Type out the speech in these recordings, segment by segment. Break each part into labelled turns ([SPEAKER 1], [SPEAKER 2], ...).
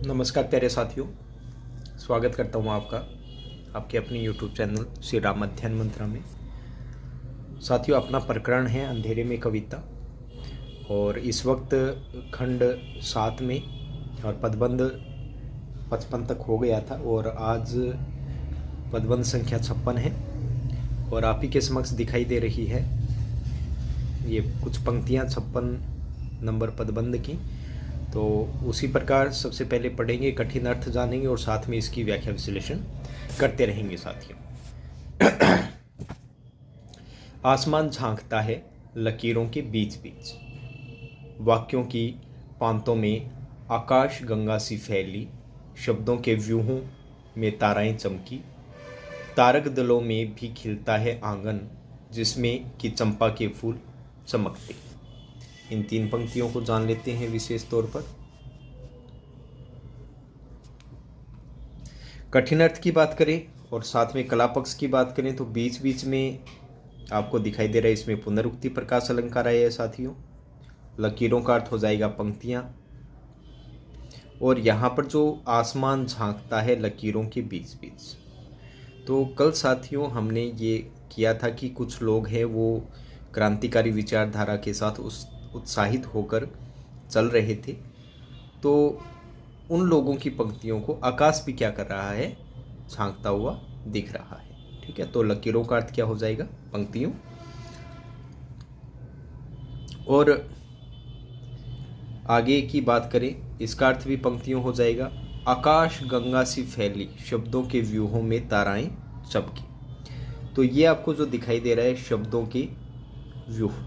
[SPEAKER 1] नमस्कार प्यारे साथियों, स्वागत करता हूँ आपका आपके अपने यूट्यूब चैनल श्री राम अध्ययन मंत्रा में। साथियों, अपना प्रकरण है अंधेरे में कविता और इस वक्त खंड 7 में और पदबंध 55 तक हो गया था और आज पदबंध संख्या 56 है और आप ही के समक्ष दिखाई दे रही है ये कुछ पंक्तियाँ 56 नंबर पदबंध की। तो उसी प्रकार सबसे पहले पढ़ेंगे, कठिन अर्थ जानेंगे और साथ में इसकी व्याख्या विश्लेषण करते रहेंगे। साथियों, आसमान झांकता है लकीरों के बीच बीच, वाक्यों की पांतों में आकाश गंगा सी फैली, शब्दों के व्यूहों में ताराएं चमकी, तारक दलों में भी खिलता है आंगन जिसमें कि चंपा के फूल चमकते। इन 3 पंक्तियों को जान लेते हैं विशेष तौर पर। कठिन अर्थ की बात करें और साथ में कला पक्ष की बात करें तो बीच बीच में आपको दिखाई दे रहा है इसमें पुनरुक्ति प्रकाश अलंकार आया है। साथियों, लकीरों का अर्थ हो जाएगा पंक्तियां और यहाँ पर जो आसमान झांकता है लकीरों के बीच बीच, तो कल साथियों हमने ये किया था कि कुछ लोग हैं वो क्रांतिकारी विचारधारा के साथ उत्साहित होकर चल रहे थे, तो उन लोगों की पंक्तियों को आकाश भी क्या कर रहा है, झांकता हुआ दिख रहा है। ठीक है, तो लकीरों का अर्थ क्या हो जाएगा, पंक्तियों। और आगे की बात करें, इसका अर्थ भी पंक्तियों हो जाएगा। आकाश गंगा सी फैली, शब्दों के व्यूहों में ताराएं चमकी। तो ये आपको जो दिखाई दे रहा है शब्दों के व्यूह,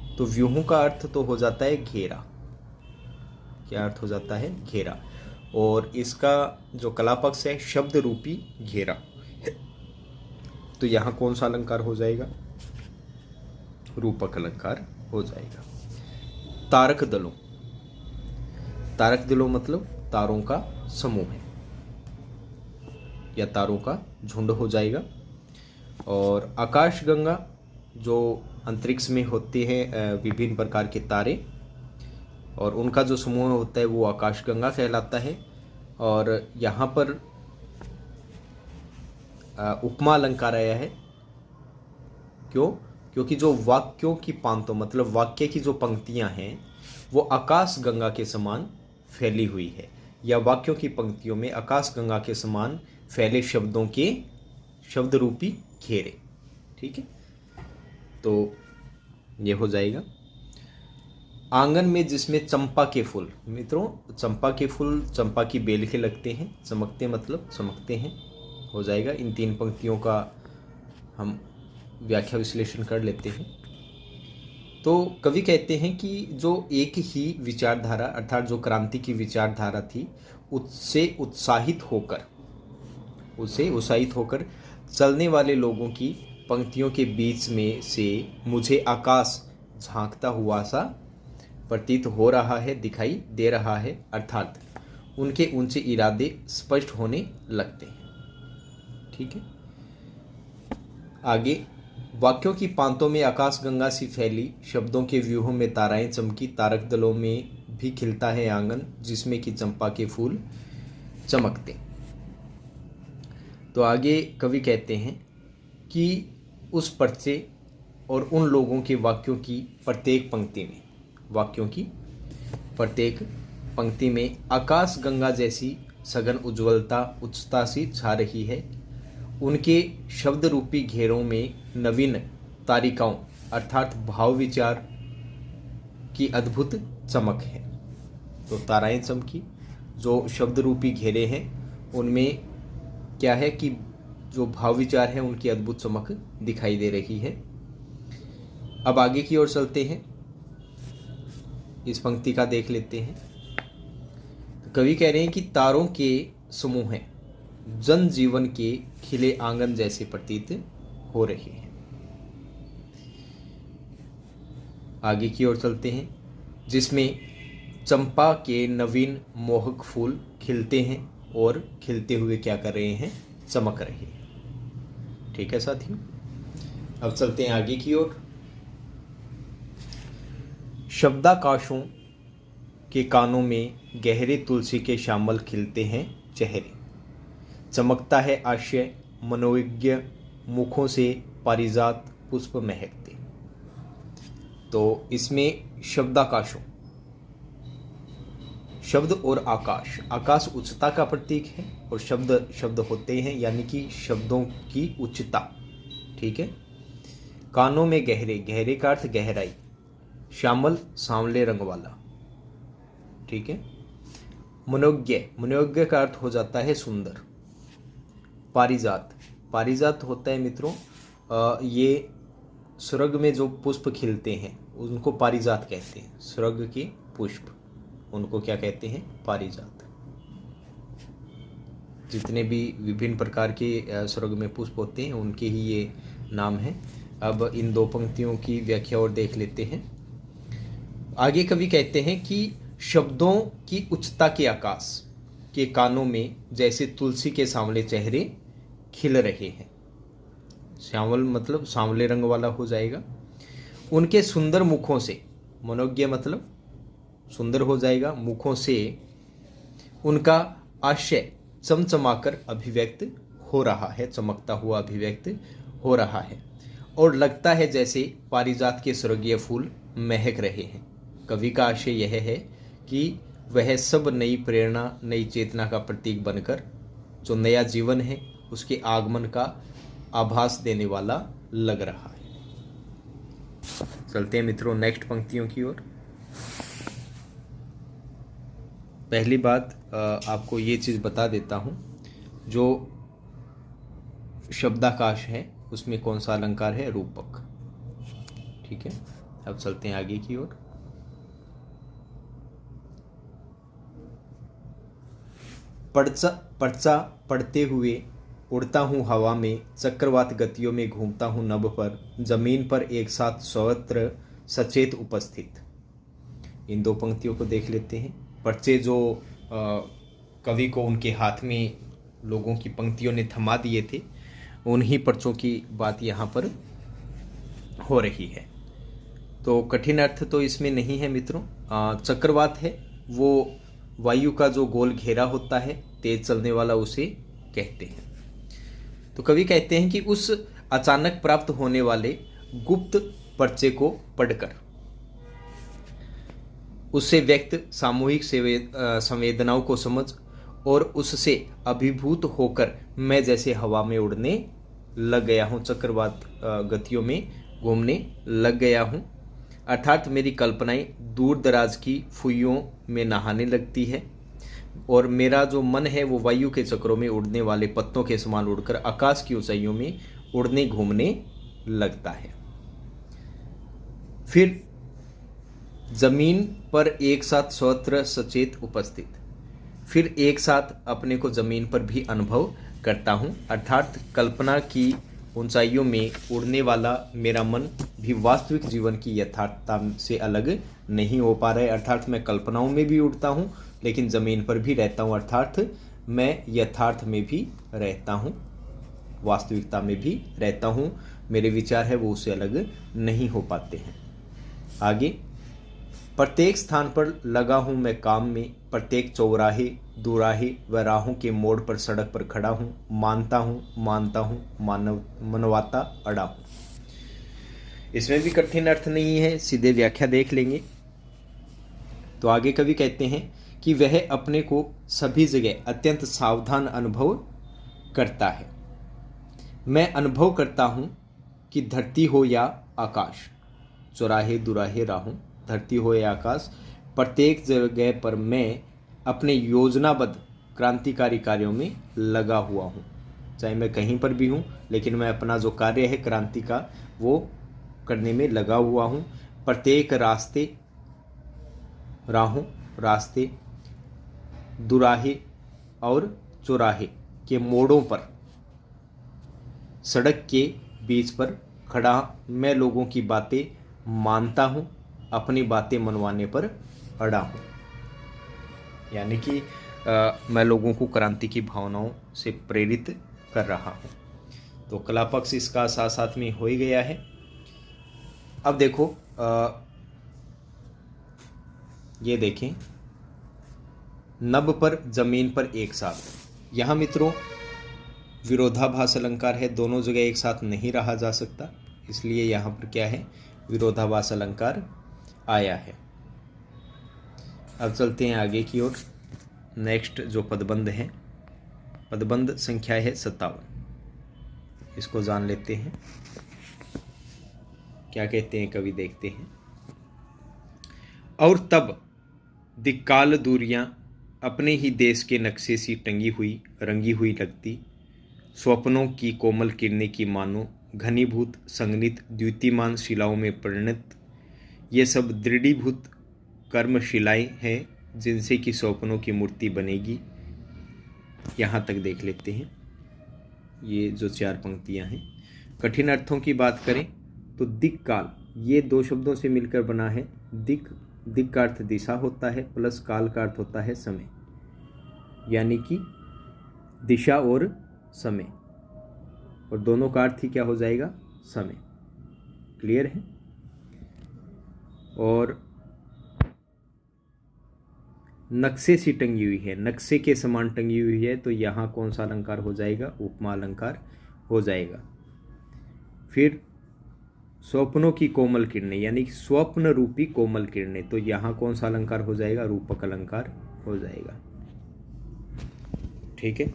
[SPEAKER 1] तो व्यूहों का अर्थ तो हो जाता है घेरा। क्या अर्थ हो जाता है, घेरा। और इसका जो कला पक्ष है शब्द रूपी घेरा, तो यहां कौन सा अलंकार हो जाएगा, रूपक अलंकार हो जाएगा। तारक दलों, तारक दलों मतलब तारों का समूह है या तारों का झुंड हो जाएगा। और आकाश गंगा, जो अंतरिक्ष में होते हैं विभिन्न प्रकार के तारे और उनका जो समूह होता है वो आकाश गंगा कहलाता है। और यहाँ पर उपमा अलंकार आया है। क्यों? क्योंकि जो वाक्यों की पांतों मतलब वाक्य की जो पंक्तियां हैं वो आकाश गंगा के समान फैली हुई है, या वाक्यों की पंक्तियों में आकाश गंगा के समान फैले शब्दों के शब्द रूपी घेरे। ठीक है, तो ये हो जाएगा। आंगन में जिसमें चंपा के फूल, मित्रों चंपा के फूल चंपा की बेल के लगते हैं, चमकते मतलब चमकते हैं, हो जाएगा। इन 3 पंक्तियों का हम व्याख्या विश्लेषण कर लेते हैं। तो कवि कहते हैं कि जो एक ही विचारधारा अर्थात जो क्रांति की विचारधारा थी उससे उत्साहित होकर चलने वाले लोगों की पंक्तियों के बीच में से मुझे आकाश झांकता हुआ सा प्रतीत हो रहा है, दिखाई दे रहा है, अर्थात उनके ऊंचे इरादे स्पष्ट होने लगते हैं। ठीक है, आगे, वाक्यों की पांतों में आकाश गंगा सी फैली, शब्दों के व्यूहों में ताराएं चमकी, तारक दलों में भी खिलता है आंगन जिसमें कि चंपा के फूल चमकते। तो आगे कवि कहते हैं कि उस पर्चे और उन लोगों के वाक्यों की प्रत्येक पंक्ति में आकाश गंगा जैसी सघन उज्ज्वलता उच्चता सी छा रही है। उनके शब्द रूपी घेरों में नवीन तारिकाओं अर्थात भाव विचार की अद्भुत चमक है। तो ताराएं चमकी, जो शब्द रूपी घेरे हैं उनमें क्या है कि जो भाव विचार है उनकी अद्भुत चमक दिखाई दे रही है। अब आगे की ओर चलते हैं, इस पंक्ति का देख लेते हैं। तो कवि कह रहे हैं कि तारों के समूह हैं, जन जीवन के खिले आंगन जैसे प्रतीत हो रहे हैं। आगे की ओर चलते हैं, जिसमें चंपा के नवीन मोहक फूल खिलते हैं और खिलते हुए क्या कर रहे हैं, चमक रहे हैं। ठीक है साथियों, अब चलते हैं आगे की ओर। शब्दाकाशों के कानों में गहरे तुलसी के श्यामल खिलते हैं चेहरे। चमकता है आशय मनोज्ञ मुखों से पारिजात पुष्प महकते। तो इसमें शब्दाकाशों, शब्द और आकाश, आकाश उच्चता का प्रतीक है और शब्द शब्द होते हैं यानी कि शब्दों की उच्चता। ठीक है। कानों में गहरे, गहरे का अर्थ गहराई, श्यामल सांवले रंग वाला। ठीक है। मनोज्ञ, मनोज्ञ का अर्थ हो जाता है सुंदर। पारिजात, पारिजात होता है मित्रों ये स्वर्ग में जो पुष्प खिलते हैं उनको पारिजात कहते हैं। स्वर्ग के पुष्प उनको क्या कहते हैं? पारिजात। जितने भी विभिन्न प्रकार के स्वर्ग में पुष्प होते हैं उनके ही ये नाम है। अब इन दो पंक्तियों की व्याख्या और देख लेते हैं। आगे कवि कहते हैं कि शब्दों की उच्चता के आकाश के कानों में जैसे तुलसी के सांवले चेहरे खिल रहे हैं। श्यामल मतलब सांवले रंग वाला हो जाएगा। उनके सुंदर मुखों से, मनोज्ञ मतलब सुंदर हो जाएगा, मुखों से उनका आशय चमचमाकर अभिव्यक्त हो रहा है, चमकता हुआ अभिव्यक्त हो रहा है और लगता है जैसे पारिजात के स्वर्गीय फूल महक रहे हैं। कवि का आशय यह है कि वह सब नई प्रेरणा, नई चेतना का प्रतीक बनकर जो नया जीवन है उसके आगमन का आभास देने वाला लग रहा है। चलते हैं मित्रों नेक्स्ट पंक्तियों की ओर। पहली बात आपको ये चीज़ बता देता हूँ, जो शब्दाकाश है उसमें कौन सा अलंकार है? रूपक। ठीक है। अब चलते हैं आगे की ओर। पर्चा पढ़ते हुए उड़ता हूँ हवा में, चक्रवात गतियों में घूमता हूँ नभ पर, जमीन पर एक साथ सर्वत्र सचेत उपस्थित। इन दो पंक्तियों को देख लेते हैं। पर्चे जो कवि को उनके हाथ में लोगों की पंक्तियों ने थमा दिए थे, उन्हीं पर्चों की बात यहाँ पर हो रही है। तो कठिन अर्थ तो इसमें नहीं है मित्रों। चक्रवात है वो वायु का जो गोल घेरा होता है, तेज चलने वाला, उसे कहते हैं। तो कवि कहते हैं कि उस अचानक प्राप्त होने वाले गुप्त पर्चे को पढ़कर उससे व्यक्त सामूहिक संवेदनाओं को समझ और उससे अभिभूत होकर मैं जैसे हवा में उड़ने लग गया हूँ, चक्रवात गतियों में घूमने लग गया हूँ। अर्थात मेरी कल्पनाएं दूर दराज की फुइयों में नहाने लगती है और मेरा जो मन है वो वायु के चक्रों में उड़ने वाले पत्तों के समान उड़कर आकाश की ऊंचाइयों में उड़ने घूमने लगता है। फिर जमीन पर एक साथ सर्वत्र सचेत उपस्थित, फिर एक साथ अपने को जमीन पर भी अनुभव करता हूँ। अर्थात कल्पना की ऊंचाइयों में उड़ने वाला मेरा मन भी वास्तविक जीवन की यथार्थता से अलग नहीं हो पा रहा है। अर्थात मैं कल्पनाओं में भी उड़ता हूँ लेकिन ज़मीन पर भी रहता हूँ। अर्थात मैं यथार्थ में भी रहता हूँ, वास्तविकता में भी रहता हूँ। मेरे विचार है वो उससे अलग नहीं हो पाते हैं। आगे, प्रत्येक स्थान पर लगा हूँ मैं काम में, प्रत्येक चौराहे दुराहे व राहों के मोड़ पर सड़क पर खड़ा हूँ, मानता हूँ मनवाता अड़ा हूँ। इसमें भी कठिन अर्थ नहीं है, सीधे व्याख्या देख लेंगे। तो आगे कवि कहते हैं कि वह अपने को सभी जगह अत्यंत सावधान अनुभव करता है। मैं अनुभव करता हूँ कि धरती हो या आकाश, चौराहे दुराहे राहों, धरती हो या आकाश, प्रत्येक जगह पर मैं अपने योजनाबद्ध क्रांतिकारी कार्यों में लगा हुआ हूँ। चाहे मैं कहीं पर भी हूँ लेकिन मैं अपना जो कार्य है क्रांति का वो करने में लगा हुआ हूँ। प्रत्येक रास्ते दुराहे और चौराहे के मोड़ों पर सड़क के बीच पर खड़ा मैं लोगों की बातें मानता हूँ, अपनी बातें मनवाने पर अड़ा हूँ। यानी कि मैं लोगों को क्रांति की भावनाओं से प्रेरित कर रहा हूँ। तो कला पक्ष इसका साथ साथ में हो ही गया है। अब देखो ये देखें नभ पर, जमीन पर एक साथ। यहाँ मित्रों विरोधाभास अलंकार है, दोनों जगह एक साथ नहीं रहा जा सकता, इसलिए यहाँ पर क्या है, विरोधाभास अलंकार आया है। अब चलते हैं आगे की ओर। नेक्स्ट जो पदबंध है, पदबंध संख्या है 57, इसको जान लेते हैं क्या कहते हैं कवि, देखते हैं। और तब दिक्काल दूरियां अपने ही देश के नक्शे सी टंगी हुई रंगी हुई लगती, स्वप्नों की कोमल किरणें की मानो घनीभूत संगनित द्युतिमान शिलाओं में परिणत, ये सब दृढ़ीभूत कर्मशिलाएं हैं जिनसे कि स्वप्नों की मूर्ति बनेगी। यहाँ तक देख लेते हैं, ये जो 4 पंक्तियाँ हैं। कठिन अर्थों की बात करें तो दिक् काल, ये 2 शब्दों से मिलकर बना है। दिक्, दिक् का अर्थ दिशा होता है, प्लस काल का अर्थ होता है समय, यानी कि दिशा और समय, और दोनों का अर्थ ही क्या हो जाएगा, समय। क्लियर है। और नक्शे सी टंगी हुई है, नक्शे के समान टंगी हुई है, तो यहाँ कौन सा अलंकार हो जाएगा, उपमा अलंकार हो जाएगा। फिर स्वप्नों की कोमल किरणें, यानी कि स्वप्न रूपी कोमल किरणें, तो यहाँ कौन सा अलंकार हो जाएगा, रूपक अलंकार हो जाएगा। ठीक है।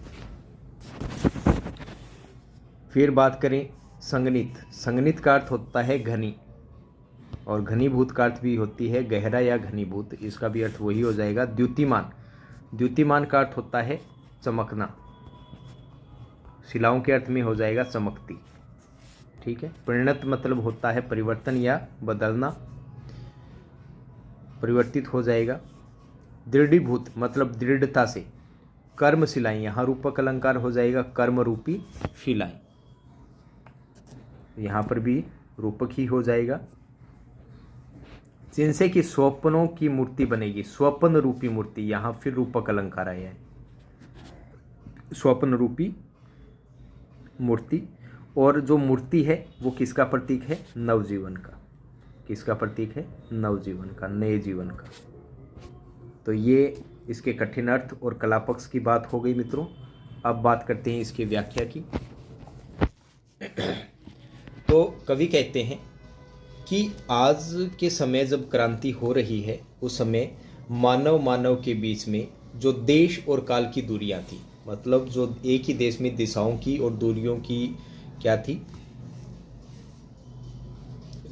[SPEAKER 1] फिर बात करें संगनित, संगनित का अर्थ होता है घनी, और घनीभूत का अर्थ भी होती है गहरा या घनीभूत, इसका भी अर्थ वही हो जाएगा। द्युतिमान, द्युतिमान का अर्थ होता है चमकना, शिलाओं के अर्थ में हो जाएगा चमकती। ठीक है। परिणत मतलब होता है परिवर्तन या बदलना, परिवर्तित हो जाएगा। दृढ़ीभूत मतलब दृढ़ता से, कर्म शिलाएं, यहाँ रूपक अलंकार हो जाएगा कर्म रूपी शिलाएं, यहाँ पर भी रूपक ही हो जाएगा। जिनसे कि स्वप्नों की मूर्ति बनेगी, स्वप्न रूपी मूर्ति, यहाँ फिर रूपक अलंकार आया है, स्वप्न रूपी मूर्ति। और जो मूर्ति है वो किसका प्रतीक है, नवजीवन का। किसका प्रतीक है, नवजीवन का, नए जीवन का। तो ये इसके कठिन अर्थ और कलापक्ष की बात हो गई मित्रों। अब बात करते हैं इसकी व्याख्या की। तो कवि कहते हैं कि आज के समय जब क्रांति हो रही है, उस समय मानव के बीच में जो देश और काल की दूरियां थी, मतलब जो एक ही देश में दिशाओं की और दूरियों की क्या थी,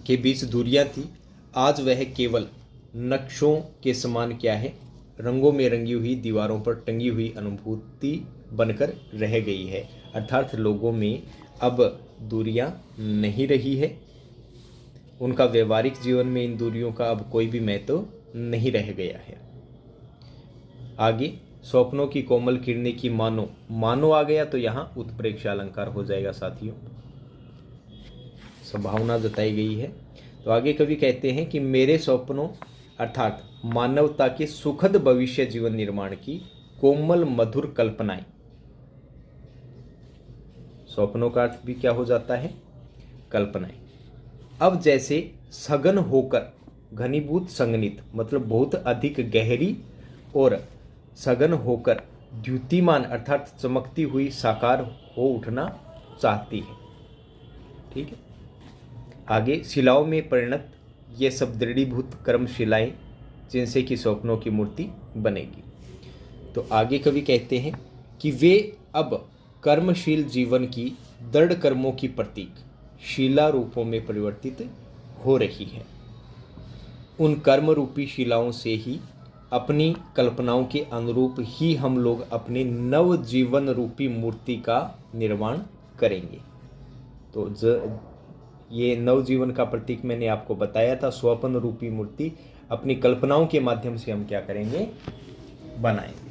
[SPEAKER 1] के बीच दूरियां थी, आज वह केवल नक्शों के समान क्या है, रंगों में रंगी हुई दीवारों पर टंगी हुई अनुभूति बनकर रह गई है। अर्थात लोगों में अब दूरियां नहीं रही है, उनका व्यवहारिक जीवन में इन दूरियों का अब कोई भी महत्व नहीं रह गया है। आगे स्वप्नों की कोमल किरणें की मानो, मानो आ गया तो यहाँ उत्प्रेक्षा अलंकार हो जाएगा साथियों, संभावना जताई गई है। तो आगे कवि कहते हैं कि मेरे स्वप्नों अर्थात मानवता के सुखद भविष्य जीवन निर्माण की कोमल मधुर कल्पनाएं, स्वप्नों का अर्थ भी क्या हो जाता है, कल्पनाएं, अब जैसे सघन होकर घनीभूत संगनित मतलब बहुत अधिक गहरी और सघन होकर द्युतिमान अर्थात चमकती हुई साकार हो उठना चाहती है। ठीक है। आगे शिलाओं में परिणत ये सब दृढ़ीभूत कर्मशिलाएं जिनसे कि स्वप्नों की मूर्ति बनेगी। तो आगे कवि कहते हैं कि वे अब कर्मशील जीवन की दृढ़ कर्मों की प्रतीक शिला रूपों में परिवर्तित हो रही है। उन कर्म रूपी शिलाओं से ही अपनी कल्पनाओं के अनुरूप ही हम लोग अपने नव जीवन रूपी मूर्ति का निर्माण करेंगे। तो ये नव जीवन का प्रतीक मैंने आपको बताया था, स्वप्न रूपी मूर्ति अपनी कल्पनाओं के माध्यम से हम क्या करेंगे, बनाएंगे।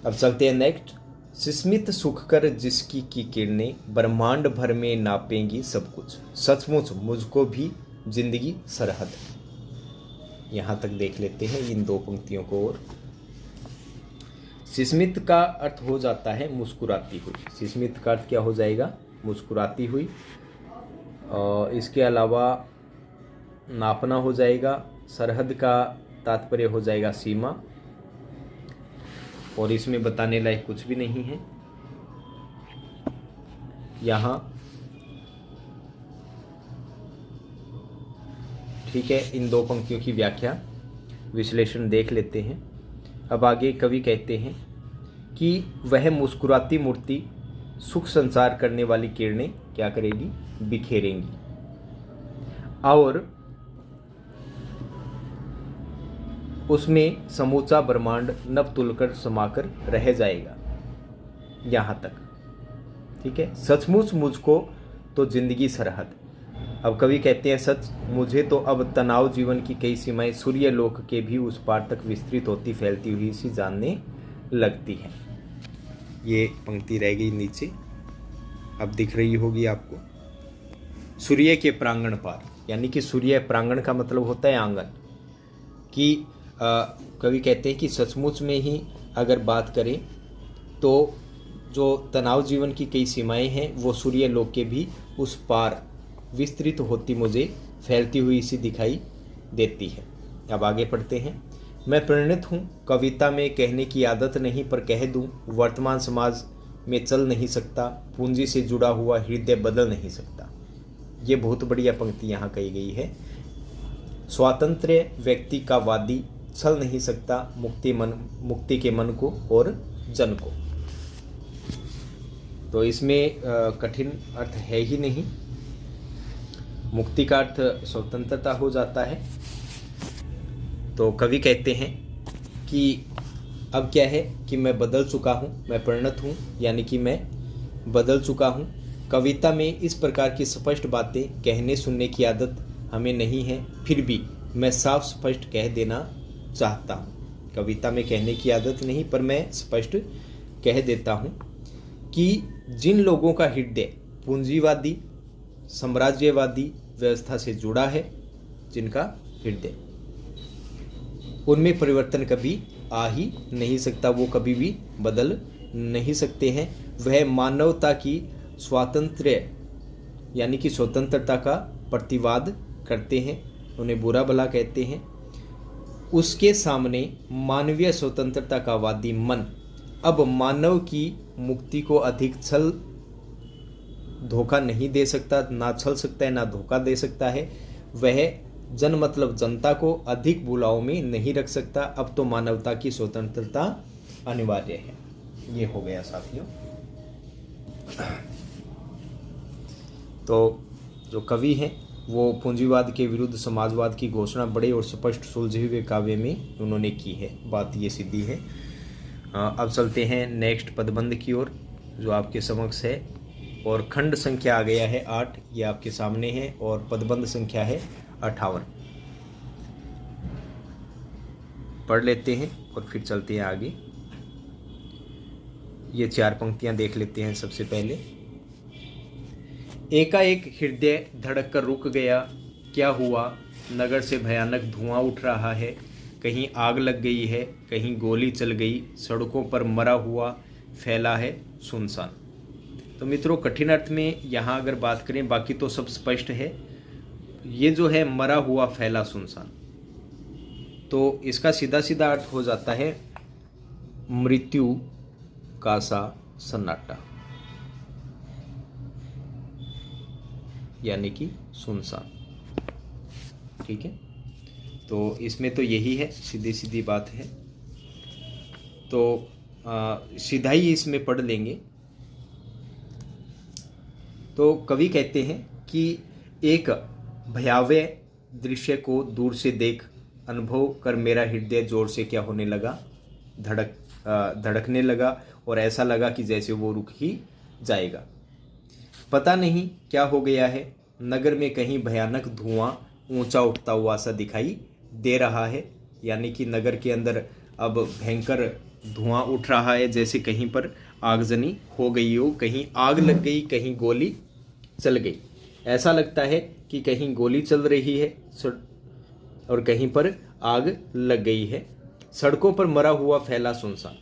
[SPEAKER 1] अब चलते हैं नेक्स्ट। सिस्मित सुख कर जिसकी की किरणें ब्रह्मांड भर में नापेंगी सब कुछ, सचमुच मुझको भी जिंदगी सरहद। यहां तक देख लेते हैं इन 2 पंक्तियों को। और सिस्मित का अर्थ हो जाता है मुस्कुराती हुई, सिस्मित का अर्थ क्या हो जाएगा, मुस्कुराती हुई। और इसके अलावा नापना हो जाएगा, सरहद का तात्पर्य हो जाएगा सीमा, और इसमें बताने लायक कुछ भी नहीं है। यहाँ ठीक है, इन दो पंक्तियों की व्याख्या विश्लेषण देख लेते हैं। अब आगे कवि कहते हैं कि वह मुस्कुराती मूर्ति सुख संचार करने वाली किरणें क्या करेगी, बिखेरेंगी, और उसमें समूचा ब्रह्मांड नभ तुलकर समाकर रह जाएगा। यहाँ तक ठीक है। सचमुच मुझको तो जिंदगी सरहद। अब कवि कहते हैं सच मुझे तो अब तनाव जीवन की कई सीमाएं सूर्य लोक के भी उस पार तक विस्तृत होती फैलती हुई सी जानने लगती है। ये पंक्ति रह गई नीचे, अब दिख रही होगी आपको। सूर्य के प्रांगण पार, यानी कि सूर्य प्रांगण का मतलब होता है आंगन की। कवि कहते हैं कि सचमुच में ही अगर बात करें तो जो तनाव जीवन की कई सीमाएं हैं वो सूर्य लोक के भी उस पार विस्तृत होती मुझे फैलती हुई सी दिखाई देती है। अब आगे पढ़ते हैं। मैं प्रेरित हूँ, कविता में कहने की आदत नहीं पर कह दूँ, वर्तमान समाज में चल नहीं सकता, पूंजी से जुड़ा हुआ हृदय बदल नहीं सकता। ये बहुत बढ़िया पंक्ति यहाँ कही गई है। स्वातंत्र्य व्यक्ति का वादी छल नहीं सकता, मुक्ति के मन को और जन को। तो इसमें कठिन अर्थ है ही नहीं। मुक्ति का अर्थ स्वतंत्रता हो जाता है। तो कवि कहते हैं कि अब क्या है कि मैं बदल चुका हूँ, मैं परिणत हूँ, यानी कि मैं बदल चुका हूँ। कविता में इस प्रकार की स्पष्ट बातें कहने सुनने की आदत हमें नहीं है, फिर भी मैं साफ स्पष्ट कह देना चाहता हूँ। कविता में कहने की आदत नहीं पर मैं स्पष्ट कह देता हूँ कि जिन लोगों का हृदय पूंजीवादी साम्राज्यवादी व्यवस्था से जुड़ा है, जिनका हृदय, उनमें परिवर्तन कभी आ ही नहीं सकता, वो कभी भी बदल नहीं सकते हैं। वह मानवता की स्वातंत्र्य यानी कि स्वतंत्रता का प्रतिवाद करते हैं, उन्हें बुरा भला कहते हैं। उसके सामने मानवीय स्वतंत्रता का वादी मन अब मानव की मुक्ति को अधिक छल धोखा नहीं दे सकता, ना छल सकता है ना धोखा दे सकता है। वह जन मतलब जनता को अधिक बुलाव में नहीं रख सकता। अब तो मानवता की स्वतंत्रता अनिवार्य है। ये हो गया साथियों। तो जो कवि हैं वो पूंजीवाद के विरुद्ध समाजवाद की घोषणा बड़े और स्पष्ट सुलझे हुए काव्य में उन्होंने की है। बात ये सीधी है। अब चलते हैं नेक्स्ट पदबंध की ओर जो आपके समक्ष है, और खंड संख्या आ गया है 8, ये आपके सामने है, और पदबंध संख्या है 58। पढ़ लेते हैं और फिर चलते हैं आगे। ये 4 पंक्तियां देख लेते हैं। सबसे पहले, एकाएक हृदय धड़क कर रुक गया, क्या हुआ, नगर से भयानक धुआं उठ रहा है, कहीं आग लग गई है, कहीं गोली चल गई, सड़कों पर मरा हुआ फैला है सुनसान। तो मित्रों कठिन अर्थ में यहाँ अगर बात करें, बाकी तो सब स्पष्ट है। ये जो है मरा हुआ फैला सुनसान, तो इसका सीधा सीधा अर्थ हो जाता है मृत्यु का सा सन्नाटा, यानी कि सुनसान। ठीक है, तो इसमें तो यही है, सीधी सीधी बात है। तो सीधा ही इसमें पढ़ लेंगे। तो कवि कहते हैं कि एक भयावह दृश्य को दूर से देख अनुभव कर मेरा हृदय जोर से क्या होने लगा, धड़कने लगा, और ऐसा लगा कि जैसे वो रुक ही जाएगा। पता नहीं क्या हो गया है, नगर में कहीं भयानक धुआं ऊंचा उठता हुआ सा दिखाई दे रहा है, यानी कि नगर के अंदर अब भयंकर धुआं उठ रहा है, जैसे कहीं पर आगजनी हो गई हो, कहीं आग लग गई, कहीं गोली चल गई। ऐसा लगता है कि कहीं गोली चल रही है और कहीं पर आग लग गई है। सड़कों पर मरा हुआ फैला सुनसान।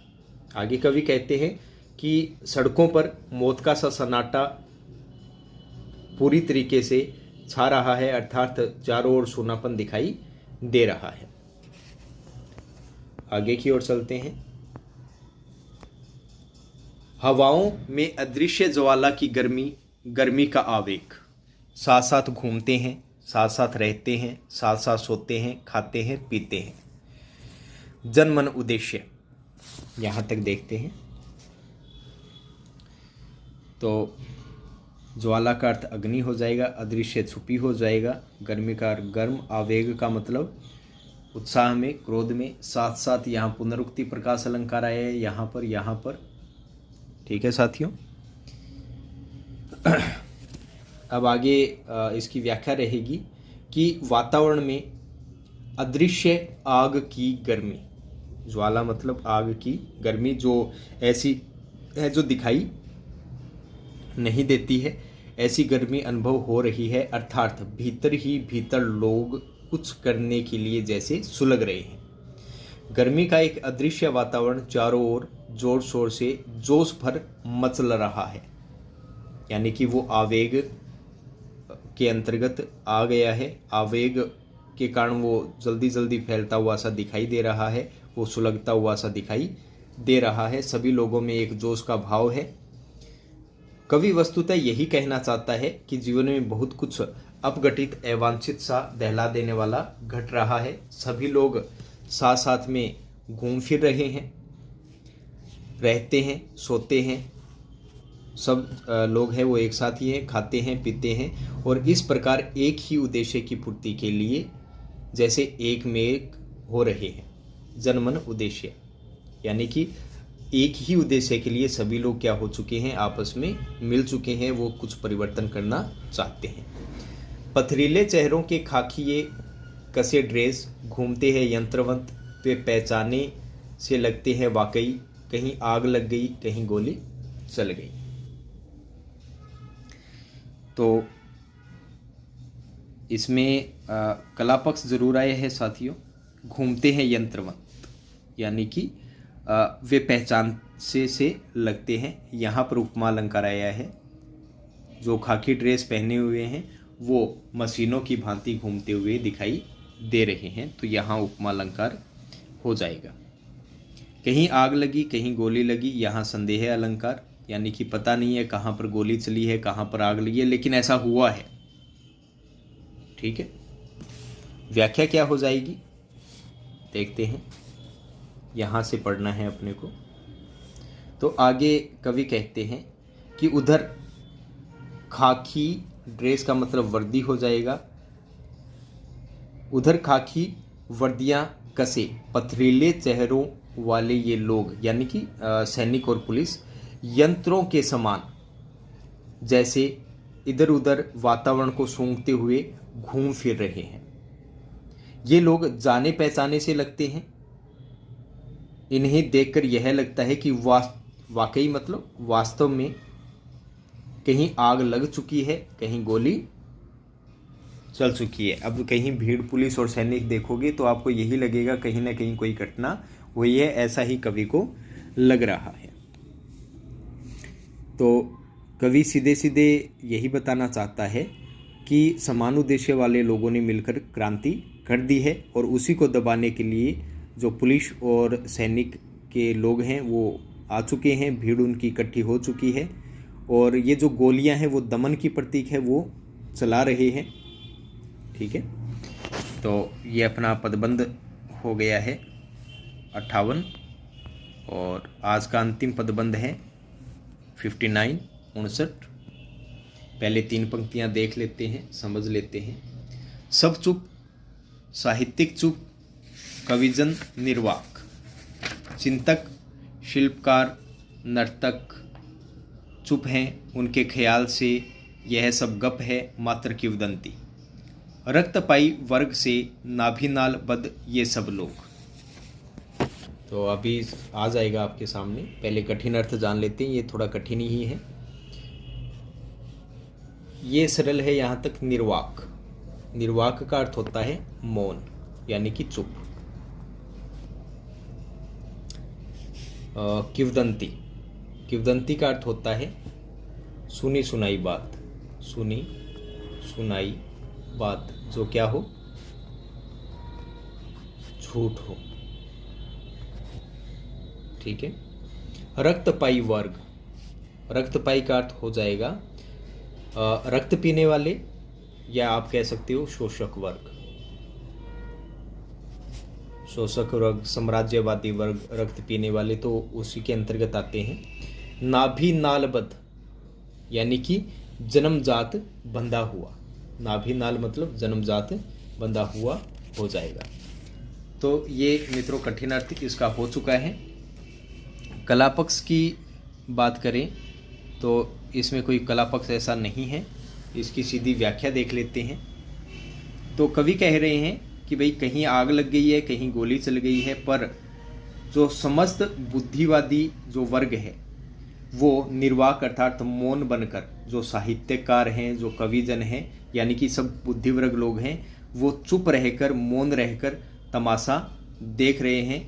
[SPEAKER 1] आगे कवि कहते हैं कि सड़कों पर मौत का सा सन्नाटा पूरी तरीके से छा रहा है, अर्थात चारों ओर सूनापन दिखाई दे रहा है। आगे की ओर चलते हैं। हवाओं में अदृश्य ज्वाला की गर्मी, गर्मी का आवेग। साथ साथ घूमते हैं, साथ साथ रहते हैं, साथ साथ सोते हैं, खाते हैं, पीते हैं। जन मन उद्देश्य, यहाँ तक देखते हैं। तो ज्वाला का अर्थ अग्नि हो जाएगा, अदृश्य छुपी हो जाएगा, गर्मी का अर्थ गर्म, आवेग का मतलब उत्साह में, क्रोध में। साथ साथ यहाँ पुनरुक्ति प्रकाश अलंकार आया है यहाँ पर। ठीक है साथियों। अब आगे इसकी व्याख्या रहेगी कि वातावरण में अदृश्य आग की गर्मी, ज्वाला मतलब आग की गर्मी, जो ऐसी है जो दिखाई नहीं देती है, ऐसी गर्मी अनुभव हो रही है। अर्थात भीतर ही भीतर लोग कुछ करने के लिए जैसे सुलग रहे हैं। गर्मी का एक अदृश्य वातावरण चारों ओर जोर शोर से जोश भर मचल रहा है, यानी कि वो आवेग के अंतर्गत आ गया है। आवेग के कारण वो जल्दी जल्दी फैलता हुआ सा दिखाई दे रहा है, वो सुलगता हुआ सा दिखाई दे रहा है। सभी लोगों में एक जोश का भाव है। कवि वस्तुतः यही कहना चाहता है कि जीवन में बहुत कुछ अपघटित, अवांछित सा, दहला देने वाला घट रहा है। सभी लोग साथ साथ में घूम फिर रहे हैं, रहते हैं, सोते हैं। सब लोग हैं वो एक साथ ही हैं, खाते हैं, पीते हैं, और इस प्रकार एक ही उद्देश्य की पूर्ति के लिए जैसे एक में एक हो रहे हैं। जनमन उद्देश्य, यानी कि एक ही उद्देश्य के लिए सभी लोग क्या हो चुके हैं, आपस में मिल चुके हैं, वो कुछ परिवर्तन करना चाहते हैं। पथरीले चेहरों के खाकिए कसे ड्रेस, घूमते हैं यंत्रवंत, वे पहचाने से लगते हैं वाकई, कहीं आग लग गई, कहीं गोली चल गई। तो इसमें कला पक्ष जरूर आया है साथियों। घूमते हैं यंत्रवंत, यानी कि वे पहचान से लगते हैं। यहाँ पर उपमा अलंकार आया है। जो खाकी ड्रेस पहने हुए हैं वो मशीनों की भांति घूमते हुए दिखाई दे रहे हैं, तो यहाँ उपमा अलंकार हो जाएगा। कहीं आग लगी, कहीं गोली लगी, यहाँ संदेह अलंकार, यानी कि पता नहीं है कहाँ पर गोली चली है, कहाँ पर आग लगी है, लेकिन ऐसा हुआ है। ठीक है, व्याख्या क्या हो जाएगी देखते हैं। यहाँ से पढ़ना है अपने को। तो आगे कवि कहते हैं कि उधर खाकी ड्रेस का मतलब वर्दी हो जाएगा। उधर खाकी वर्दियां कसे पथरीले चेहरों वाले ये लोग, यानी कि सैनिक और पुलिस, यंत्रों के समान जैसे इधर उधर वातावरण को सूंघते हुए घूम फिर रहे हैं। ये लोग जाने पहचाने से लगते हैं। इन्हें देखकर यह लगता है कि वाकई मतलब वास्तव में कहीं आग लग चुकी है, कहीं गोली चल चुकी है। अब कहीं भीड़ पुलिस और सैनिक देखोगे तो आपको यही लगेगा कहीं ना कहीं कोई घटना हुई है, ऐसा ही कवि को लग रहा है। तो कवि सीधे सीधे यही बताना चाहता है कि समान उद्देश्य वाले लोगों ने मिलकर क्रांति कर दी है, और उसी को दबाने के लिए जो पुलिस और सैनिक के लोग हैं वो आ चुके हैं, भीड़ उनकी इकट्ठी हो चुकी है, और ये जो गोलियां हैं वो दमन की प्रतीक है, वो चला रहे हैं। ठीक है, तो ये अपना पदबंध हो गया है 58, और आज का अंतिम पदबंध है 59। पहले 3 पंक्तियां देख लेते हैं, समझ लेते हैं। सब चुप, साहित्यिक चुप, कविजन निर्वाक, चिंतक, शिल्पकार, नर्तक चुप हैं। उनके ख्याल से यह सब गप है मात्र किंवदंती। रक्तपाई वर्ग से नाभिनाल बद ये सब लोग। तो अभी आ जाएगा आपके सामने। पहले कठिन अर्थ जान लेते हैं, ये थोड़ा कठिन ही है। ये सरल है यहाँ तक। निर्वाक, निर्वाक का अर्थ होता है मौन, यानी कि चुप। किंवदंती, किंवदंती का अर्थ होता है सुनी सुनाई बात, सुनी सुनाई बात जो क्या हो, झूठ हो। ठीक है। रक्तपाई वर्ग, रक्तपाई का अर्थ हो जाएगा रक्त पीने वाले, या आप कह सकते हो शोषक वर्ग। शोषक वर्ग, साम्राज्यवादी वर्ग, रक्त पीने वाले तो उसी के अंतर्गत आते हैं। नाभि नालबद्ध यानी कि जन्मजात बंधा हुआ। नाभि नाल मतलब जन्मजात बंधा हुआ हो जाएगा। तो ये मित्रों कठिन अर्थ इसका हो चुका है। कला पक्ष की बात करें तो इसमें कोई कला पक्ष ऐसा नहीं है, इसकी सीधी व्याख्या देख लेते हैं। तो कवि कह रहे हैं कि भाई कहीं आग लग गई है, कहीं गोली चल गई है, पर जो समस्त बुद्धिवादी जो वर्ग है वो निर्वाक अर्थात मौन बनकर, जो साहित्यकार हैं, जो कविजन हैं, यानी कि सब बुद्धिवर्ग लोग हैं, वो चुप रहकर, मौन रहकर तमाशा देख रहे हैं।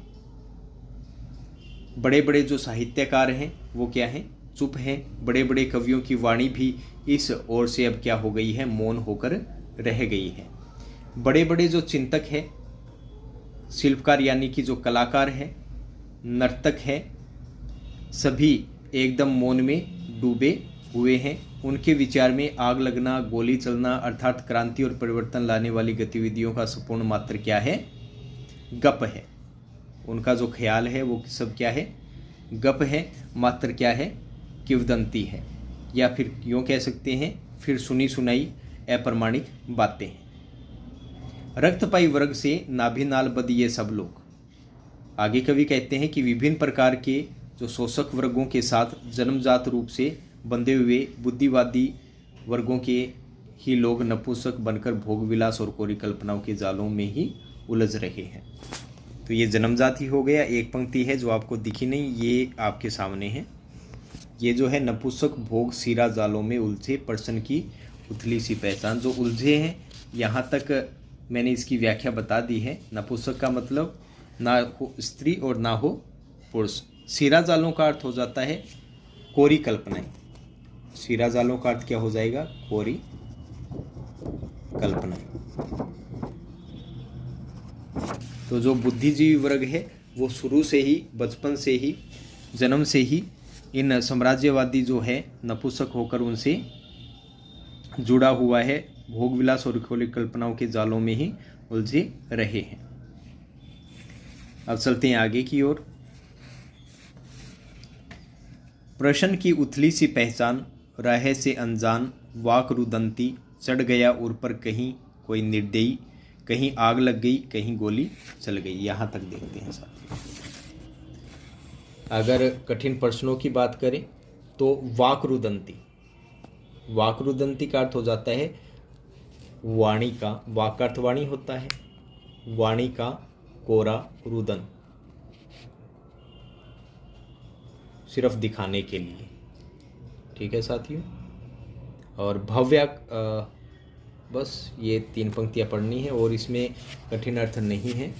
[SPEAKER 1] बड़े बड़े जो साहित्यकार हैं वो क्या हैं, चुप हैं। बड़े बड़े कवियों की वाणी भी इस ओर से अब क्या हो गई है, मौन होकर रह गई है। बड़े बड़े जो चिंतक हैं, शिल्पकार यानी कि जो कलाकार हैं, नर्तक हैं, सभी एकदम मौन में डूबे हुए हैं। उनके विचार में आग लगना, गोली चलना अर्थात क्रांति और परिवर्तन लाने वाली गतिविधियों का संपूर्ण मात्र क्या है, गप है। उनका जो ख्याल है वो सब क्या है, गप है, मात्र क्या है, किंवदंती है, या फिर यूँ कह सकते हैं फिर सुनी सुनाई अप्रमाणिक बातें हैं। रक्तपाई वर्ग से नाभिनालबद्ध ये सब लोग। आगे कवि कहते हैं कि विभिन्न प्रकार के जो शोषक वर्गों के साथ जन्मजात रूप से बंधे हुए बुद्धिवादी वर्गों के ही लोग नपुंसक बनकर भोग विलास और कोरी कल्पनाओं के जालों में ही उलझ रहे हैं। तो ये जन्मजात ही हो गया। एक पंक्ति है जो आपको दिखी नहीं, ये आपके सामने है। ये जो है नपुंसक भोग सीरा जालों में उलझे पर्सन की उथली सी पहचान। जो उलझे हैं यहाँ तक मैंने इसकी व्याख्या बता दी है। नपुंसक का मतलब ना हो स्त्री और ना हो पुरुष। सीरा जालों का अर्थ हो जाता है कोरी कल्पनाएं। सीरा जालों का अर्थ क्या हो जाएगा, कोरी कल्पनाएं। तो जो बुद्धिजीवी वर्ग है वो शुरू से ही, बचपन से ही, जन्म से ही इन साम्राज्यवादी जो है नपुंसक होकर उनसे जुड़ा हुआ है, भोग विलास और कोरी कल्पनाओं के जालों में ही उलझे रहे हैं। अब चलते हैं आगे की ओर। प्रश्न की उथली सी पहचान, राह से अनजान, वाक रुदंती, चढ़ गया उर पर कहीं कोई निर्दयी, कहीं आग लग गई, कहीं गोली चल गई। यहाँ तक देखते हैं साथियों। अगर कठिन प्रश्नों की बात करें तो वाक रुदंती, वाक रुदंती का अर्थ हो जाता है वाणी का, वाक का अर्थ वाणी होता है, वाणी का कोरा रुदन, सिर्फ दिखाने के लिए। ठीक है साथियों। और भव्य, बस ये 3 पंक्तियाँ पढ़नी है और इसमें कठिन अर्थ नहीं है।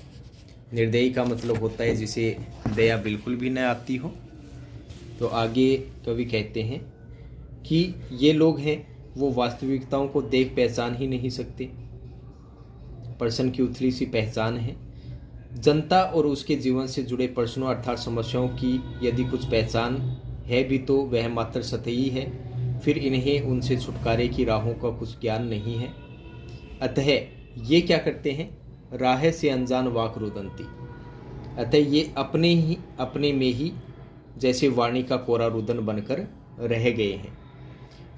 [SPEAKER 1] निर्दयी का मतलब होता है जिसे दया बिल्कुल भी न आती हो। तो आगे कवि कहते हैं कि ये लोग हैं वो वास्तविकताओं को देख पहचान ही नहीं सकते। पर्सन की उथली सी पहचान है। जनता और उसके जीवन से जुड़े प्रश्नों अर्थात समस्याओं की यदि कुछ पहचान है भी तो वह मात्र सतही है, फिर इन्हें उनसे छुटकारे की राहों का कुछ ज्ञान नहीं है। अतः ये क्या करते हैं, राह से अनजान वाक रुदंती, अतः ये अपने में ही जैसे वाणी का कोरा रुदन बनकर रह गए हैं।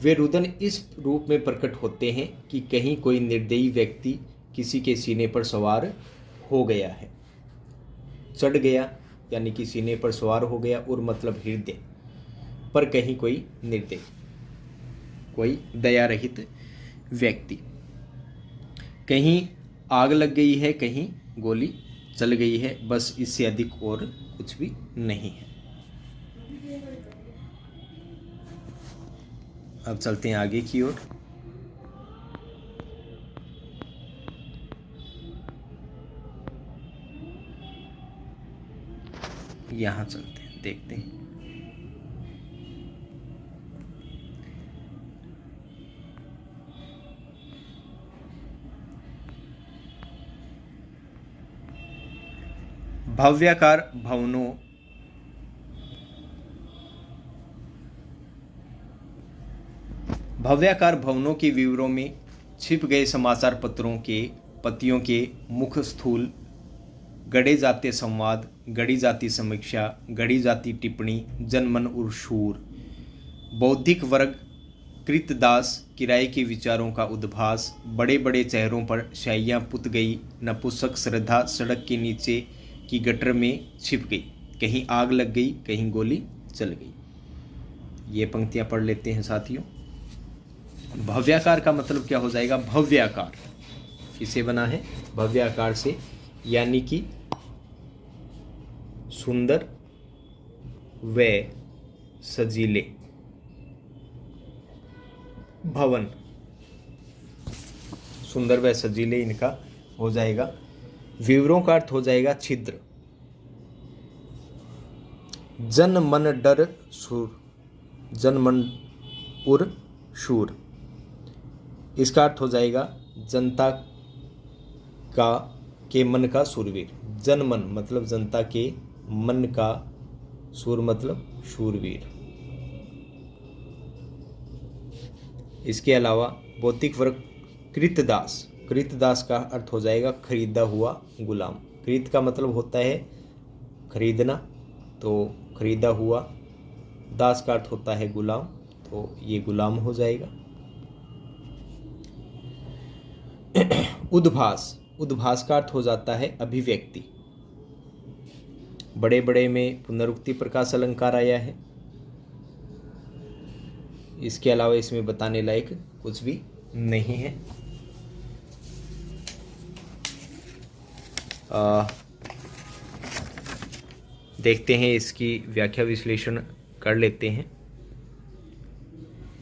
[SPEAKER 1] वे रुदन इस रूप में प्रकट होते हैं कि कहीं कोई निर्दयी व्यक्ति किसी के सीने पर सवार हो गया है। चढ़ गया यानी कि सीने पर सवार हो गया, और मतलब हृदय पर कहीं कोई निर्दयी, कोई दया रहित व्यक्ति। कहीं आग लग गई है, कहीं गोली चल गई है, बस इससे अधिक और कुछ भी नहीं है। अब चलते हैं आगे की ओर। यहाँ चलते हैं, देखते हैं। भव्याकार भवनों भव्याकार भवनों के विवरों में छिप गए समाचार पत्रों के पत्तियों के मुख स्थूल गढ़े जाते संवाद, गढ़ी जाती समीक्षा, गढ़ी जाती टिप्पणी, जनमन और शूर, बौद्धिक वर्ग कृतदास किराए के विचारों का उद्भास, बड़े बड़े चेहरों पर शाइयाँ पुत गई, नपुंसक श्रद्धा सड़क के नीचे की गटर में छिप गई, कहीं आग लग गई, कहीं गोली चल गई। ये पंक्तियां पढ़ लेते हैं साथियों। भव्याकार का मतलब क्या हो जाएगा? भव्याकार किसे बना है? भव्याकार से, यानी कि सुंदर व सजीले भवन, सुंदर व सजीले इनका हो जाएगा। विवरों का अर्थ हो जाएगा छिद्र। जन मन डर शूर, जन मन उर शूर, इसका अर्थ हो जाएगा जनता का के मन का शूरवीर। जन मन मतलब जनता के मन का, शूर मतलब शूरवीर। इसके अलावा बौद्धिक वर्ग कृतदास, कृतदास का अर्थ हो जाएगा खरीदा हुआ गुलाम। कृत का मतलब होता है खरीदना, तो खरीदा हुआ। दास का अर्थ होता है गुलाम, तो ये गुलाम हो जाएगा। उद्भास, उद्भास का अर्थ हो जाता है अभिव्यक्ति। बड़े बड़े में पुनरुक्ति प्रकाश अलंकार आया है। इसके अलावा इसमें बताने लायक कुछ भी नहीं है। देखते हैं, इसकी व्याख्या विश्लेषण कर लेते हैं।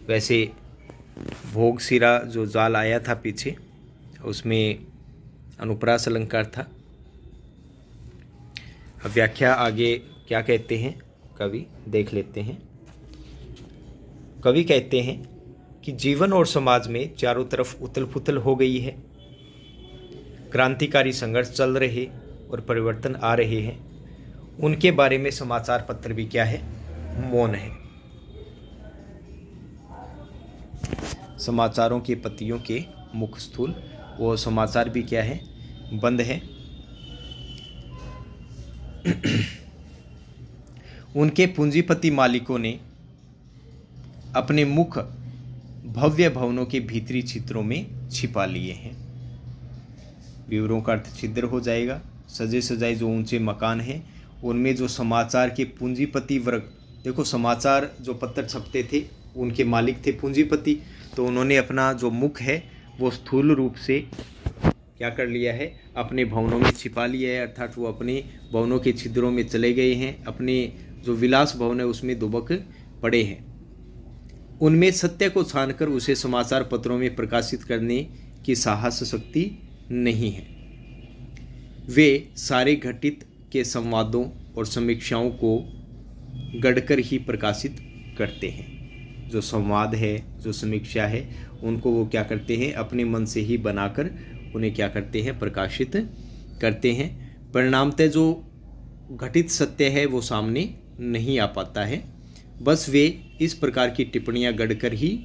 [SPEAKER 1] वैसे भोग सिरा जो जाल आया था पीछे, उसमें अनुप्रास अलंकार था। अब व्याख्या आगे क्या कहते हैं कवि, देख लेते हैं। कवि कहते हैं कि जीवन और समाज में चारों तरफ उथल पुथल हो गई है, क्रांतिकारी संघर्ष चल रहे और परिवर्तन आ रहे हैं। उनके बारे में समाचार पत्र भी क्या है? मौन है। समाचारों की पत्तियों के मुख स्थूल, वो समाचार भी क्या है? बंद है। उनके पूंजीपति मालिकों ने अपने मुख भव्य भवनों के भीतरी छिद्रों में छिपा लिए हैं। विवरों का अर्थ छिद्र हो जाएगा। सजे सजाए जो ऊंचे मकान हैं, उनमें जो समाचार के पूंजीपति वर्ग, देखो समाचार जो पत्र छपते थे उनके मालिक थे पूंजीपति, तो उन्होंने अपना जो मुख है वो स्थूल रूप से क्या कर लिया है? अपने भवनों में छिपा लिया है, अर्थात वो अपने भवनों के छिद्रों में चले गए हैं, अपने जो विलास भवन है उसमें दुबक पड़े हैं। उनमें सत्य को छानकर उसे समाचार पत्रों में प्रकाशित करने की साहस शक्ति नहीं है। वे सारे घटित के संवादों और समीक्षाओं को गढ़कर ही प्रकाशित करते हैं। जो संवाद है, जो समीक्षा है, उनको वो क्या करते हैं? अपने मन से ही बनाकर उन्हें क्या करते हैं? प्रकाशित करते हैं। परिणामतः जो घटित सत्य है वो सामने नहीं आ पाता है, बस वे इस प्रकार की टिप्पणियां गढ़कर ही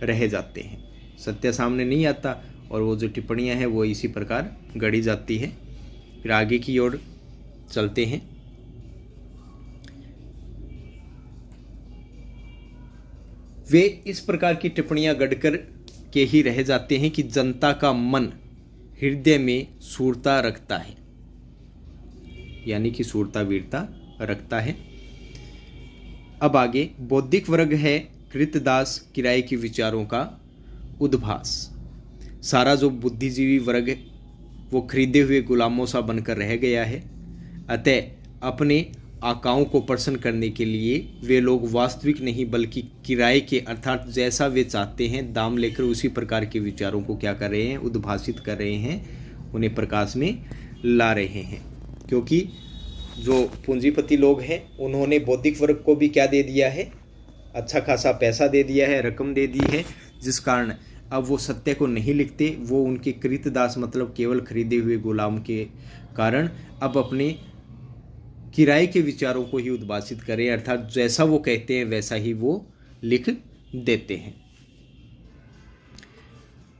[SPEAKER 1] रह जाते हैं। सत्य सामने नहीं आता और वो जो टिप्पणियां हैं वो इसी प्रकार गढ़ी जाती है। फिर आगे की ओर चलते हैं। वे इस प्रकार की टिप्पणियां गढ़कर के ही रह जाते हैं कि जनता का मन हृदय में सूरता रखता है, यानी कि सूरता वीरता रखता है। अब आगे बौद्धिक वर्ग है कृतदास किराए के विचारों का उद्भास। सारा जो बुद्धिजीवी वर्ग है वो खरीदे हुए गुलामों सा बनकर रह गया है। अतः अपने आकाओं को प्रसन्न करने के लिए वे लोग वास्तविक नहीं बल्कि किराए के, अर्थात जैसा वे चाहते हैं दाम लेकर उसी प्रकार के विचारों को क्या कर रहे हैं? उद्भासित कर रहे हैं, उन्हें प्रकाश में ला रहे हैं। क्योंकि जो पूंजीपति लोग हैं उन्होंने बौद्धिक वर्ग को भी क्या दे दिया है? अच्छा खासा पैसा दे दिया है, रकम दे दी है, जिस कारण अब वो सत्य को नहीं लिखते। वो उनके कृतदास मतलब केवल खरीदे हुए गुलाम के कारण अब अपने किराए के विचारों को ही उद्भासित करें, अर्थात जैसा वो कहते हैं वैसा ही वो लिख देते हैं।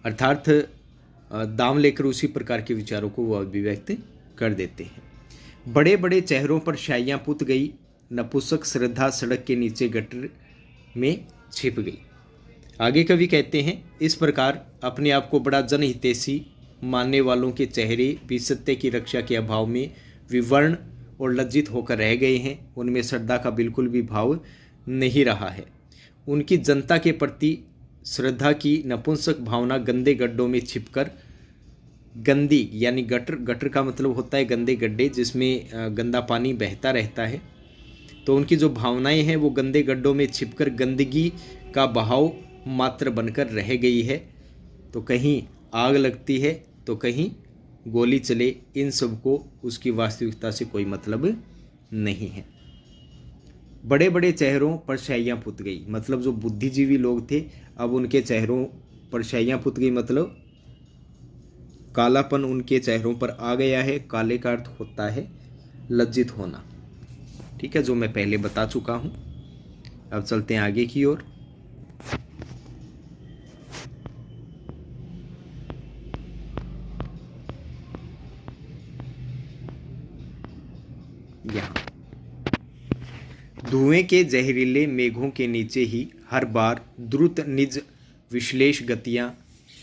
[SPEAKER 1] अर्थात दाम लेकर उसी प्रकार के विचारों को वो अभिव्यक्त कर देते हैं। बड़े बड़े चेहरों पर शाइयाँ पुत गई, नपुंसक श्रद्धा सड़क के नीचे गटर में छिप गई। आगे कवि कहते हैं, इस प्रकार अपने आप को बड़ा जनहितैषी मानने वालों के चेहरे भी सत्य की रक्षा के अभाव में विवर्ण और लज्जित होकर रह गए हैं। उनमें श्रद्धा का बिल्कुल भी भाव नहीं रहा है। उनकी जनता के प्रति श्रद्धा की नपुंसक भावना गंदे गड्ढों में छिपकर गंदी, यानी गटर का मतलब होता है गंदे गड्ढे जिसमें गंदा पानी बहता रहता है। तो उनकी जो भावनाएं हैं वो गंदे गड्ढों में छिपकर गंदगी का बहाव मात्र बनकर रह गई है। तो कहीं आग लगती है तो कहीं गोली चले, इन सब को उसकी वास्तविकता से कोई मतलब नहीं है। बड़े बड़े चेहरों पर शाइयाँ पुत गई, मतलब जो बुद्धिजीवी लोग थे अब उनके चेहरों पर शाइयाँ पुत गई, मतलब कालापन उनके चेहरों पर आ गया है। काले का अर्थ होता है लज्जित होना, ठीक है, जो मैं पहले बता चुका हूँ। अब चलते हैं आगे की ओर। यहाँ धुएं के जहरीले मेघों के नीचे ही हर बार द्रुत निज विश्लेष गतियाँ,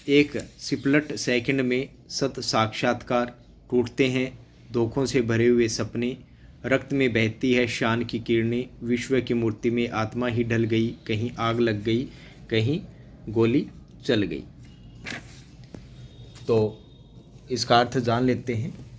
[SPEAKER 1] एक सिपलट सेकंड में सत साक्षात्कार, टूटते हैं धोखों से भरे हुए सपने, रक्त में बहती है शान की किरणें, विश्व की मूर्ति में आत्मा ही ढल गई, कहीं आग लग गई, कहीं गोली चल गई। तो इसका अर्थ जान लेते हैं।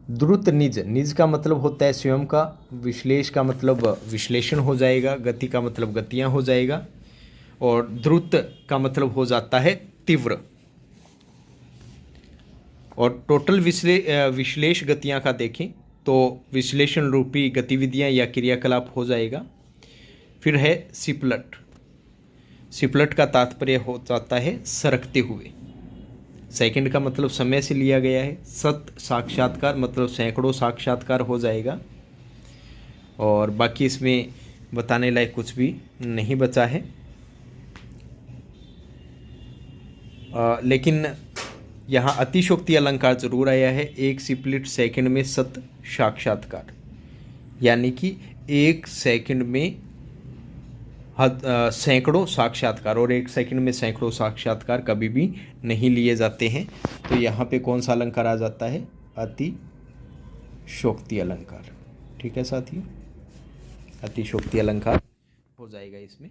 [SPEAKER 1] द्रुत निज, निज का मतलब होता है स्वयं का, विश्लेष का मतलब विश्लेषण हो जाएगा, गति का मतलब गतियां हो जाएगा, और द्रुत का मतलब हो जाता है तीव्र। और टोटल विश्लेष गतियां का देखें तो विश्लेषण रूपी गतिविधियां या क्रियाकलाप हो जाएगा। फिर है सिपलट, सिपलट का तात्पर्य हो जाता है सरकते हुए, सेकंड का मतलब समय से लिया गया है। सत साक्षात्कार मतलब सैकड़ों साक्षात्कार हो जाएगा, और बाकी इसमें बताने लायक कुछ भी नहीं बचा है। लेकिन यहाँ अतिशोक्ति अलंकार जरूर आया है, एक स्प्लिट सेकंड में सत साक्षात्कार, यानी कि एक सेकंड में सैकड़ों साक्षात्कार, और एक सेकंड में सैकड़ों साक्षात्कार कभी भी नहीं लिए जाते हैं। तो यहाँ पे कौन सा अलंकार आ जाता है? अतिशोक्ति अलंकार। ठीक है साथियों, अतिशोक्ति अलंकार हो जाएगा इसमें।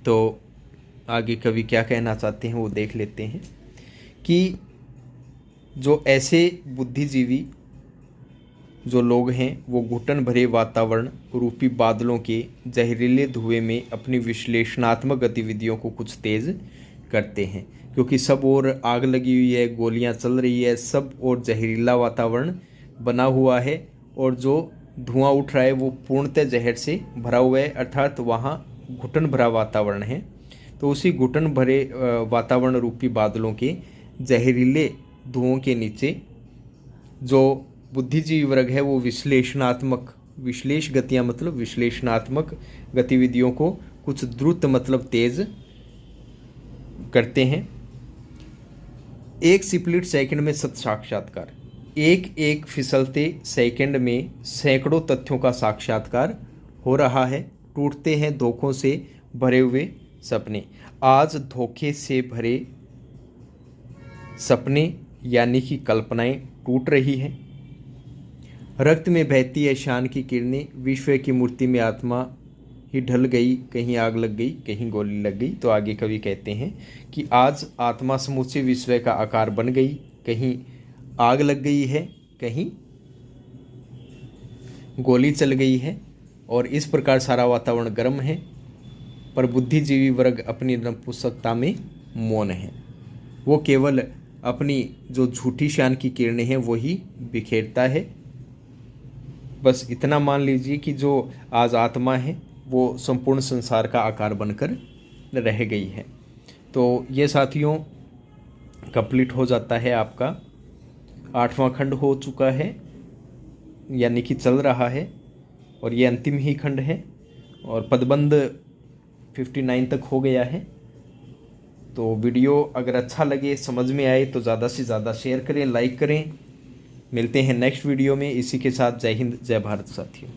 [SPEAKER 1] तो आगे कवि क्या कहना चाहते हैं वो देख लेते हैं कि जो ऐसे बुद्धिजीवी जो लोग हैं वो घुटन भरे वातावरण रूपी बादलों के जहरीले धुएं में अपनी विश्लेषणात्मक गतिविधियों को कुछ तेज करते हैं, क्योंकि सब ओर आग लगी हुई है, गोलियां चल रही है, सब ओर जहरीला वातावरण बना हुआ है, और जो धुआं उठ रहा है वो पूर्णतः जहर से भरा हुआ है, अर्थात वहाँ घुटन भरा वातावरण है। तो उसी घुटन भरे वातावरण रूपी बादलों के जहरीले धुओं के नीचे जो बुद्धिजीवी वर्ग है वो विश्लेष गतियाँ मतलब विश्लेषणात्मक गतिविधियों को कुछ द्रुत मतलब तेज करते हैं। एक स्प्लिट सेकंड में सत साक्षात्कार, एक एक फिसलते सेकंड में सैकड़ों तथ्यों का साक्षात्कार हो रहा है। टूटते हैं धोखों से भरे हुए सपने, आज धोखे से भरे सपने यानी कि कल्पनाएं टूट रही हैं। रक्त में बहती है शान की किरणें, विश्व की मूर्ति में आत्मा ही ढल गई, कहीं आग लग गई, कहीं गोली लग गई। तो आगे कवि कहते हैं कि आज आत्मा समूचे विश्व का आकार बन गई, कहीं आग लग गई है, कहीं गोली चल गई है, और इस प्रकार सारा वातावरण गर्म है। पर बुद्धिजीवी वर्ग अपनी नपुंसकता में मौन है, वो केवल अपनी जो झूठी शान की किरणें हैं वही बिखेरता है। बस इतना मान लीजिए कि जो आज आत्मा है वो संपूर्ण संसार का आकार बनकर रह गई है। तो ये साथियों कंप्लीट हो जाता है, आपका 8वां खंड हो चुका है, यानी कि चल रहा है। और ये अंतिम ही खंड है और पदबंध 59 तक हो गया है। तो वीडियो अगर अच्छा लगे, समझ में आए तो ज़्यादा से ज़्यादा शेयर करें, लाइक करें। मिलते हैं नेक्स्ट वीडियो में। इसी के साथ जय हिंद, जय भारत साथियों।